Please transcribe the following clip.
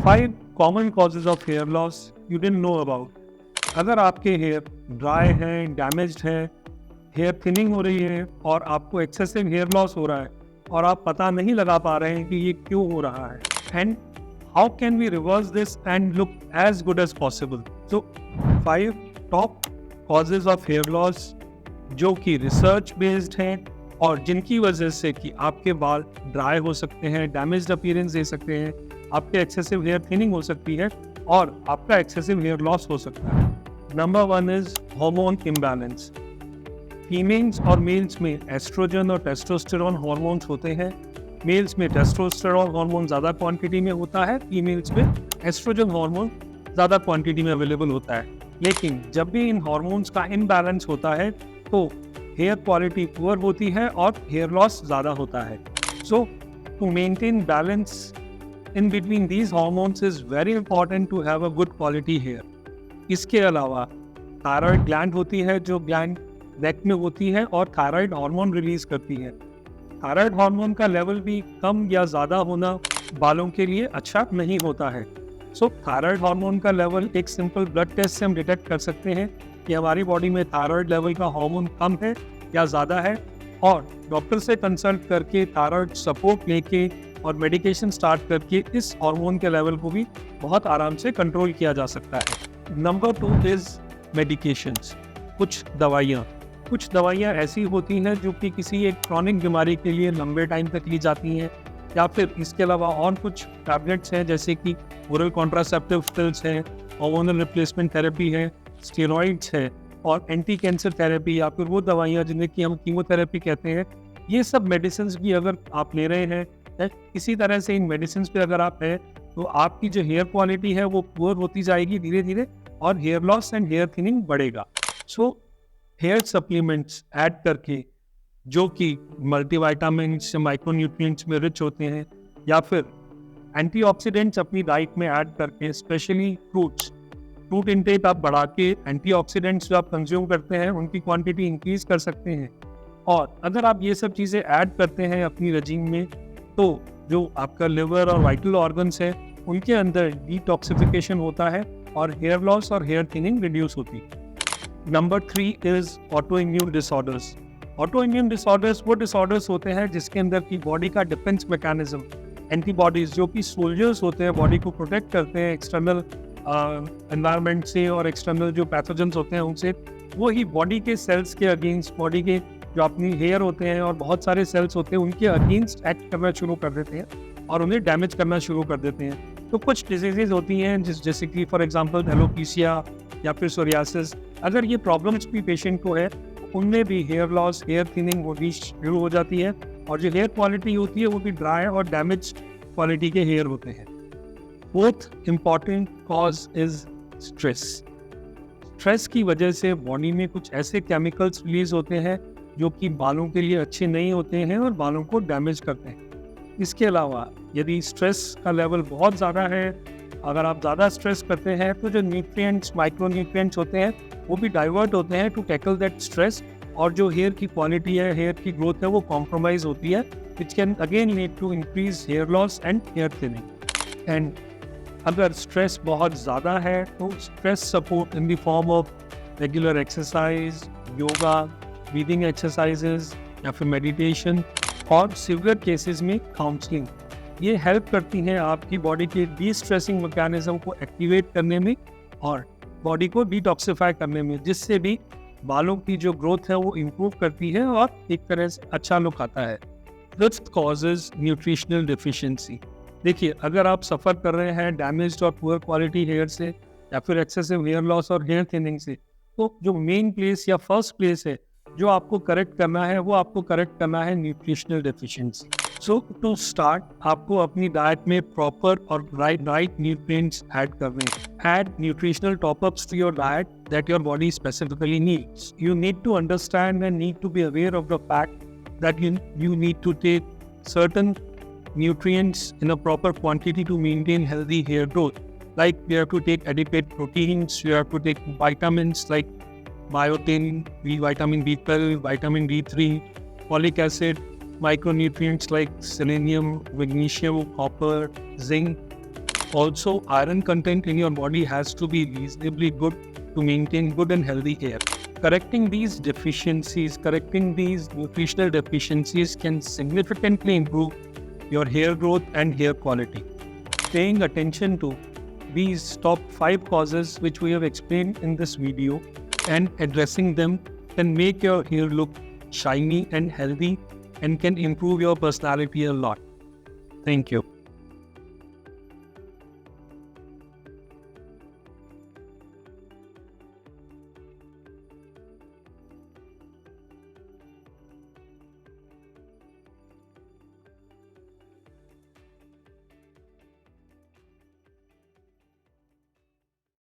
5 common causes of hair loss you didn't know about. अगर आपके hair dry हैं, damaged हैं, हेयर थिनिंग हो रही है और आपको एक्सेसिव हेयर लॉस हो रहा है और आप पता नहीं लगा पा रहे हैं कि ये क्यों हो रहा है, and how can we reverse this and look as good as possible. तो 5 top causes of hair loss जो कि रिसर्च बेस्ड हैं और जिनकी वजह से कि आपके बाल ड्राई हो सकते हैं, डैमेज्ड अपीयरेंस दे सकते हैं, आपके एक्सेसिव हेयर थिनिंग हो सकती है और आपका एक्सेसिव हेयर लॉस हो सकता है। Number 1 is hormone imbalance. Females और मेल्स में एस्ट्रोजन और टेस्टोस्टेरोन हार्मोन्स होते हैं। मेल्स में टेस्टोस्टेरोन हार्मोन ज़्यादा क्वांटिटी में होता है, फीमेल्स में एस्ट्रोजन हार्मोन ज़्यादा क्वांटिटी में अवेलेबल होता है। लेकिन जब भी इन हार्मोन्स का इम्बैलेंस होता है तो हेयर क्वालिटी पुअर होती है और हेयर लॉस ज़्यादा होता है। So to maintain balance in between these hormones is very important to have a good quality hair. इसके अलावा थायराइड ग्लैंड होती है जो ग्लैंड नेक में होती है और थायराइड हार्मोन रिलीज करती है। थायराइड हार्मोन का लेवल भी कम या ज़्यादा होना बालों के लिए अच्छा नहीं होता है। सो थायराइड हार्मोन का लेवल एक सिंपल ब्लड टेस्ट से हम डिटेक्ट कर सकते हैं कि हमारी बॉडी में थायराइड लेवल का हार्मोन कम है या ज़्यादा है, और डॉक्टर से कंसल्ट करके थायराइड सपोर्ट लेके और मेडिकेशन स्टार्ट करके इस हार्मोन के लेवल को भी बहुत आराम से कंट्रोल किया जा सकता है। Number 2 is medications. कुछ दवाइयाँ ऐसी होती हैं जो कि किसी एक क्रॉनिक बीमारी के लिए लंबे टाइम तक ली जाती हैं, या फिर इसके अलावा और कुछ टैबलेट्स हैं जैसे कि ओरल कॉन्ट्रासेप्टिव पिल्स हैं, हार्मोनल रिप्लेसमेंट थेरेपी है, स्टेरॉइड्स है और एंटी कैंसर थेरेपी, या फिर वो दवाइयाँ जिन्हें कि हम कीमोथेरेपी कहते हैं। ये सब मेडिसिन भी अगर आप ले रहे हैं, इसी तरह से इन मेडिसिन पे अगर आप हैं तो आपकी जो हेयर क्वालिटी है वो पुअर होती जाएगी धीरे धीरे और hair loss and hair thinning बढ़ेगा। सो हेयर सप्लीमेंट्स ऐड करके जो कि मल्टीविटामिन्स या माइक्रोन्यूट्रिएंट्स में रिच होते हैं, या फिर एंटीऑक्सीडेंट्स अपनी डाइट में ऐड करके, स्पेशली फ्रूट इंटेक आप बढ़ा के एंटीऑक्सीडेंट्स जो आप कंज्यूम करते हैं उनकी क्वांटिटी इंक्रीज कर सकते हैं। और अगर आप ये सब चीज़ें ऐड करते हैं अपनी रजीम में तो जो आपका लिवर और वाइटल ऑर्गन्स है उनके अंदर डिटॉक्सिफिकेशन होता है और हेयर लॉस और हेयर थिनिंग रिड्यूस होती है। Number 3 is auto immune disorders. Auto immune disorders वो डिसऑर्डर्स होते हैं जिसके अंदर की बॉडी का डिफेंस मैकेनिज्म, एंटीबॉडीज जो कि सोल्जर्स होते हैं, बॉडी को प्रोटेक्ट करते हैं एक्सटर्नल एनवायरनमेंट से और एक्सटर्नल जो पैथोजेंस होते हैं उनसे, वो ही बॉडी के सेल्स के अगेंस्ट, बॉडी के जो अपनी हेयर होते हैं और बहुत सारे सेल्स होते हैं उनके अगेंस्ट एक्ट करना शुरू कर देते हैं और उन्हें डैमेज करना शुरू कर देते हैं। तो कुछ डिजीजेज होती हैं जैसे कि फॉर एग्जांपल एलोपेशिया या फिर सोरियासिस। अगर ये प्रॉब्लम्स भी पेशेंट को है उनमें भी हेयर लॉस, हेयर थिनिंग होनी शुरू हो जाती है और जो हेयर क्वालिटी होती है वो भी ड्राई और डैमेज क्वालिटी के हेयर होते हैं। Fourth important cause is stress. Stress की वजह से बॉडी में कुछ ऐसे केमिकल्स रिलीज होते हैं जो कि बालों के लिए अच्छे नहीं होते हैं और बालों को डैमेज करते हैं। इसके अलावा यदि स्ट्रेस का लेवल बहुत ज़्यादा है, अगर आप ज़्यादा स्ट्रेस करते हैं तो जो न्यूट्रिएंट्स, माइक्रो न्यूट्रिएंट्स होते हैं वो भी डाइवर्ट होते हैं टू टैकल दैट स्ट्रेस, और जो हेयर की क्वालिटी है, हेयर की ग्रोथ है वो कॉम्प्रोमाइज़ होती है, which can again lead to increase hair loss and hair thinning. And अगर स्ट्रेस बहुत ज़्यादा है तो stress support in the form of regular exercise, yoga, breathing exercises या फिर मेडिटेशन और सिवियर केसेस में काउंसलिंग, ये हेल्प करती हैं आपकी बॉडी के डी स्ट्रेसिंग मैकेनिज्म को एक्टिवेट करने में और बॉडी को डिटॉक्सिफाई करने में, जिससे भी बालों की जो ग्रोथ है वो इम्प्रूव करती है और एक तरह से अच्छा लुक आता है। Fifth cause is nutritional deficiency. देखिए, अगर आप सफ़र कर रहे हैं डैमेज्ड और पुअर क्वालिटी हेयर से या फिर एक्सेसिव हेयर लॉस और हेयर थिनिंग से, तो जो मेन प्लेस या फर्स्ट प्लेस है जो आपको करेक्ट करना है वो आपको करेक्ट करना है nutritional deficiency. So to start आपको अपनी डाइट में प्रॉपर और राइट न्यूट्रिएंट्स ऐड करने हैं। Add nutritional top ups to your diet that your body specifically needs. You need to understand and need to be aware of the fact that you need to take certain nutrients in a proper quantity to maintain healthy hair growth. Like you have to take adequate proteins, you have to take vitamins like biotin, vitamin B12, vitamin D3, folic acid, micronutrients like selenium, magnesium, copper, zinc, Also, iron content in your body has to be reasonably good to maintain good and healthy hair. Correcting these deficiencies, correcting these nutritional deficiencies can significantly improve your hair growth and hair quality. Paying attention to these top 5 causes which we have explained in this video and addressing them can make your hair look shiny and healthy and can improve your personality a lot. Thank you.